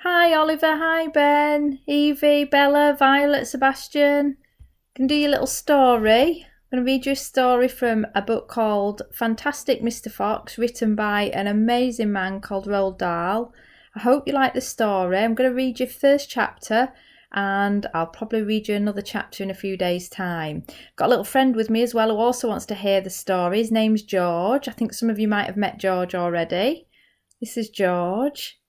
Hi Oliver, hi Ben, Evie, Bella, Violet, Sebastian. Can do your little story. I'm going to read you a story from a book called Fantastic Mr Fox, written by an amazing man called Roald Dahl. I hope you like the story. I'm going to read you the first chapter and I'll probably read you another chapter in a few days' time. Got a little friend with me as well who also wants to hear the story. His name's George. I think some of you might have met George already. This is George.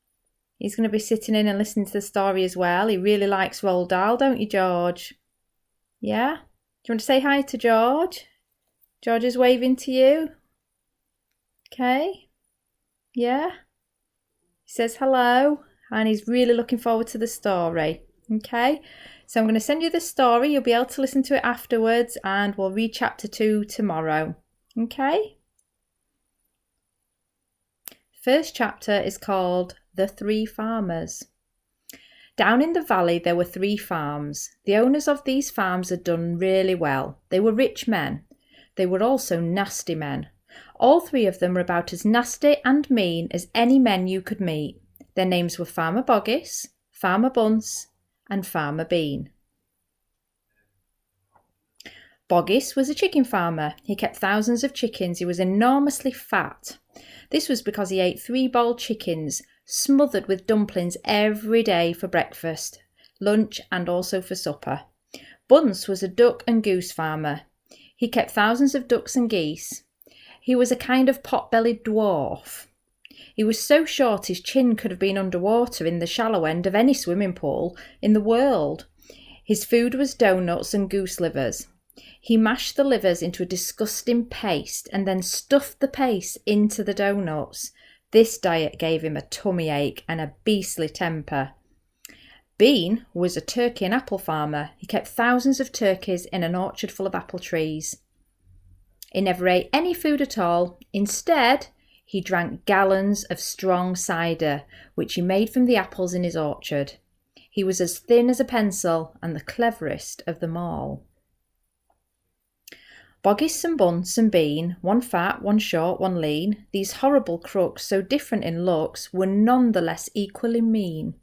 He's going to be sitting in and listening to the story as well. He really likes Roald Dahl, don't you, George? Yeah? Do you want to say hi to George? George is waving to you. Okay? Yeah? He says hello and he's really looking forward to the story. Okay? So I'm going to send you the story. You'll be able to listen to it afterwards and we'll read chapter 2 tomorrow. Okay? First chapter is called The Three Farmers. Down in the valley there were 3 farms. The owners of these farms had done really well. They were rich men. They were also nasty men. All 3 of them were about as nasty and mean as any men you could meet. Their names were Farmer Boggis, Farmer Bunce, and Farmer Bean. Boggis was a chicken farmer. He kept thousands of chickens. He was enormously fat. This was because he ate 3 boiled chickens, smothered with dumplings every day for breakfast, lunch and also for supper. Bunce was a duck and goose farmer. He kept thousands of ducks and geese. He was a kind of pot-bellied dwarf. He was so short his chin could have been underwater in the shallow end of any swimming pool in the world. His food was doughnuts and goose livers. He mashed the livers into a disgusting paste and then stuffed the paste into the doughnuts. This diet gave him a tummy ache and a beastly temper. Bean was a turkey and apple farmer. He kept thousands of turkeys in an orchard full of apple trees. He never ate any food at all. Instead, he drank gallons of strong cider, which he made from the apples in his orchard. He was as thin as a pencil and the cleverest of them all. Boggis and Bunce and Bean, one fat, one short, one lean, these horrible crooks, so different in looks, were none the less equally mean.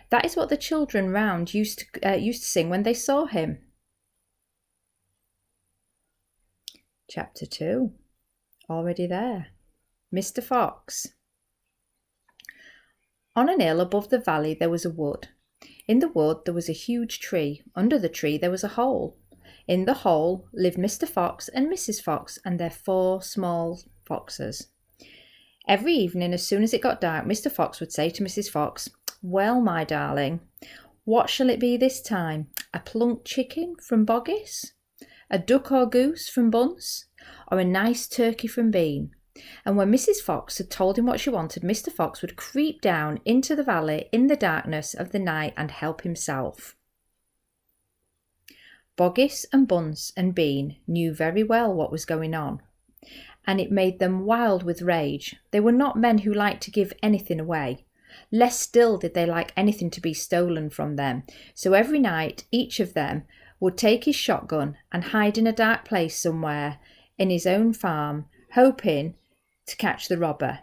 That is what the children round used to sing when they saw him. Chapter 2. Already there. Mr Fox. On an hill above the valley there was a wood. In the wood there was a huge tree. Under the tree there was a hole. In the hole lived Mr Fox and Mrs Fox and their 4 small foxes. Every evening, as soon as it got dark, Mr Fox would say to Mrs Fox, "Well, my darling, what shall it be this time? A plump chicken from Boggis? A duck or goose from Bunce? Or a nice turkey from Bean?" And when Mrs Fox had told him what she wanted, Mr Fox would creep down into the valley in the darkness of the night and help himself. Boggis and Bunce and Bean knew very well what was going on, and it made them wild with rage. They were not men who liked to give anything away. Less still did they like anything to be stolen from them. So every night each of them would take his shotgun and hide in a dark place somewhere in his own farm, hoping to catch the robber.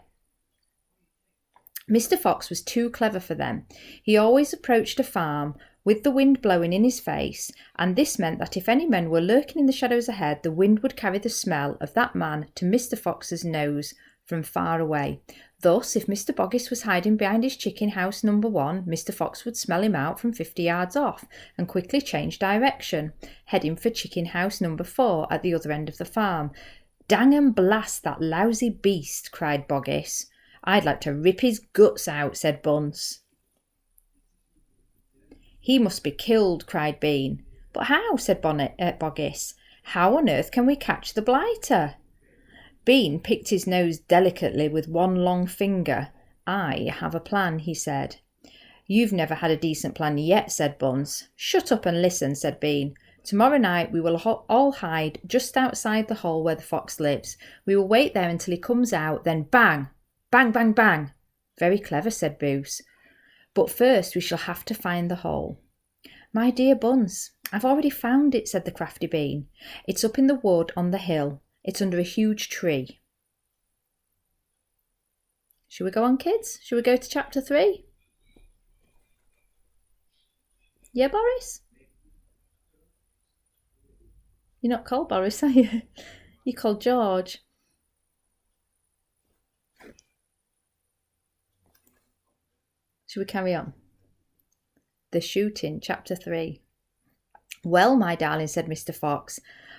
Mr Fox was too clever for them. He always approached a farm with the wind blowing in his face, and this meant that if any men were lurking in the shadows ahead, the wind would carry the smell of that man to Mr Fox's nose from far away. Thus, if Mr Boggis was hiding behind his chicken house number 1, Mr Fox would smell him out from 50 yards off and quickly change direction, heading for chicken house number 4 at the other end of the farm. "Dang and blast that lousy beast," cried Boggis. "I'd like to rip his guts out," said Bunce. "He must be killed," cried Bean. "But how?" said Boggis. "How on earth can we catch the blighter?" Bean picked his nose delicately with one long finger. "I have a plan," he said. "You've never had a decent plan yet," said Bunce. "Shut up and listen," said Bean. "Tomorrow night we will all hide just outside the hole where the fox lives. We will wait there until he comes out, then bang! Bang, bang, bang!" "Very clever," said Bunce. "But first we shall have to find the hole." "My dear Bunce, I've already found it," said the crafty Bean. "It's up in the wood on the hill. It's under a huge tree." Shall we go on, kids? Shall we go to chapter 3? Yeah, Boris? You're not called Boris, are you? You're called George. Should we carry on? The Shooting, Chapter 3. Well, my darling, said Mr. Fox,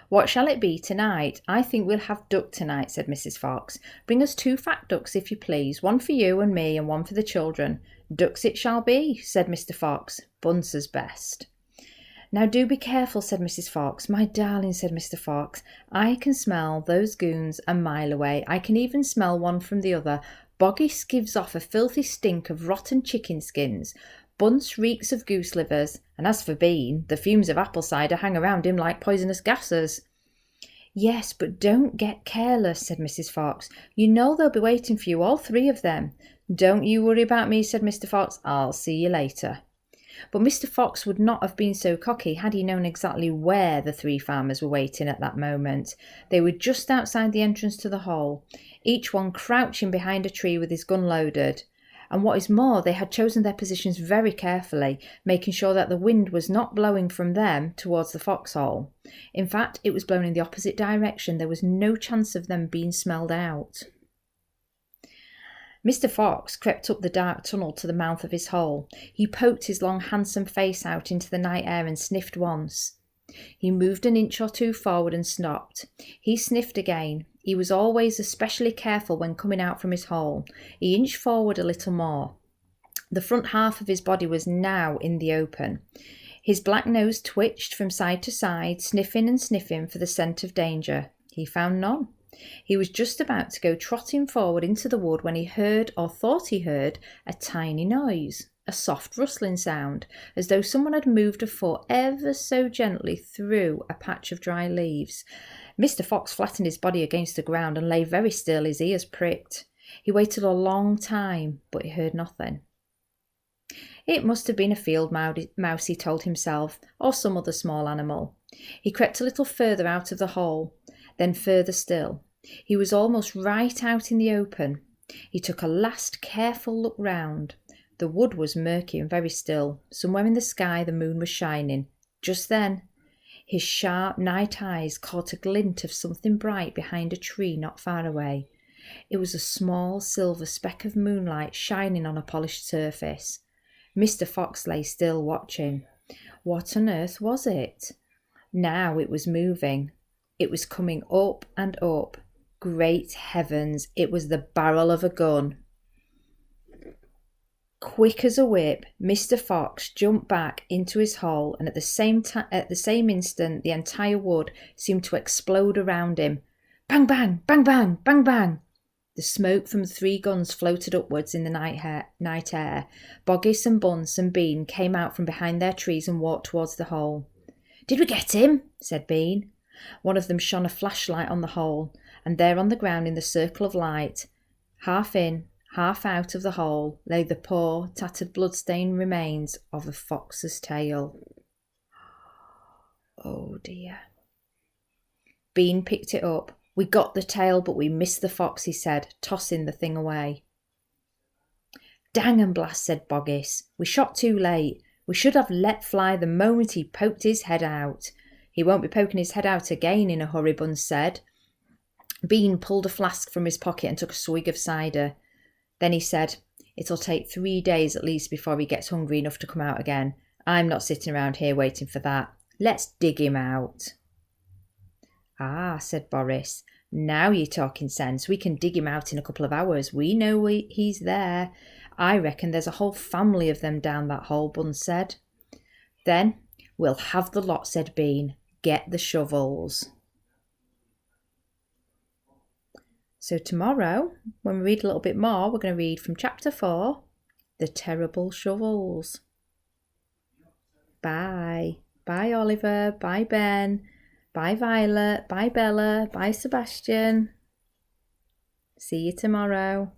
what shall it be tonight? I think we'll have duck tonight, said Mrs. Fox. Bring us 2 fat ducks, if you please, one for you and me and one for the children. Ducks it shall be, said Mr. Fox. Bunce's best. Now do be careful, said Mrs. Fox. My darling, said Mr. Fox, I can smell those goons a mile away. I can even smell one from the other. Boggis gives off a filthy stink of rotten chicken skins. Bunce reeks of goose livers, and as for Bean, the fumes of apple cider hang around him like poisonous gases. Yes, but don't get careless, said Mrs. Fox. You know they'll be waiting for you, all 3 of them. Don't you worry about me, said Mr. Fox. I'll see you later. But Mr. Fox would not have been so cocky had he known exactly where the 3 farmers were waiting at that moment. They were just outside the entrance to the hole, each one crouching behind a tree with his gun loaded. And what is more, they had chosen their positions very carefully, making sure that the wind was not blowing from them towards the foxhole. In fact, it was blowing in the opposite direction. There was no chance of them being smelled out. Mr. Fox crept up the dark tunnel to the mouth of his hole. He poked his long, handsome face out into the night air and sniffed once. He moved an inch or 2 forward and stopped. He sniffed again. He was always especially careful when coming out from his hole. He inched forward a little more. The front half of his body was now in the open. His black nose twitched from side to side, sniffing and sniffing for the scent of danger. He found none. He was just about to go trotting forward into the wood when he heard, or thought he heard, a tiny noise, a soft rustling sound, as though someone had moved a foot ever so gently through a patch of dry leaves. Mr. Fox flattened his body against the ground and lay very still, his ears pricked. He waited a long time, but he heard nothing. It must have been a field mouse, he told himself, or some other small animal. He crept a little further out of the hole, then further still. He was almost right out in the open. He took a last careful look round. The wood was murky and very still. Somewhere in the sky the moon was shining. Just then, his sharp night eyes caught a glint of something bright behind a tree not far away. It was a small silver speck of moonlight shining on a polished surface. Mr. Fox lay still, watching. What on earth was it? Now it was moving. It was coming up and up. Great heavens, it was the barrel of a gun. Quick as a whip, Mr. Fox jumped back into his hole, and at the same instant the entire wood seemed to explode around him. Bang, bang, bang, bang, bang, bang. The smoke from the 3 guns floated upwards in the night air. Boggis and Bunce and Bean came out from behind their trees and walked towards the hole. Did we get him? Said Bean. One of them shone a flashlight on the hole, and there on the ground in the circle of light, half in, half out of the hole, lay the poor, tattered, blood-stained remains of a fox's tail. Oh dear. Bean picked it up. We got the tail, but we missed the fox, he said, tossing the thing away. Dang and blast, said Boggis. We shot too late. We should have let fly the moment he poked his head out. He won't be poking his head out again in a hurry, Bunce said. Bean pulled a flask from his pocket and took a swig of cider. Then he said, It'll take 3 days at least before he gets hungry enough to come out again. I'm not sitting around here waiting for that. Let's dig him out. Ah, said Boris. Now you're talking sense. We can dig him out in a couple of hours. We know he's there. I reckon there's a whole family of them down that hole, Bunce said. Then we'll have the lot, said Bean. Get the shovels. So tomorrow, when we read a little bit more, we're going to read from chapter 4, The Terrible Shovels. Bye. Bye, Oliver. Bye, Ben. Bye, Violet. Bye, Bella. Bye, Sebastian. See you tomorrow.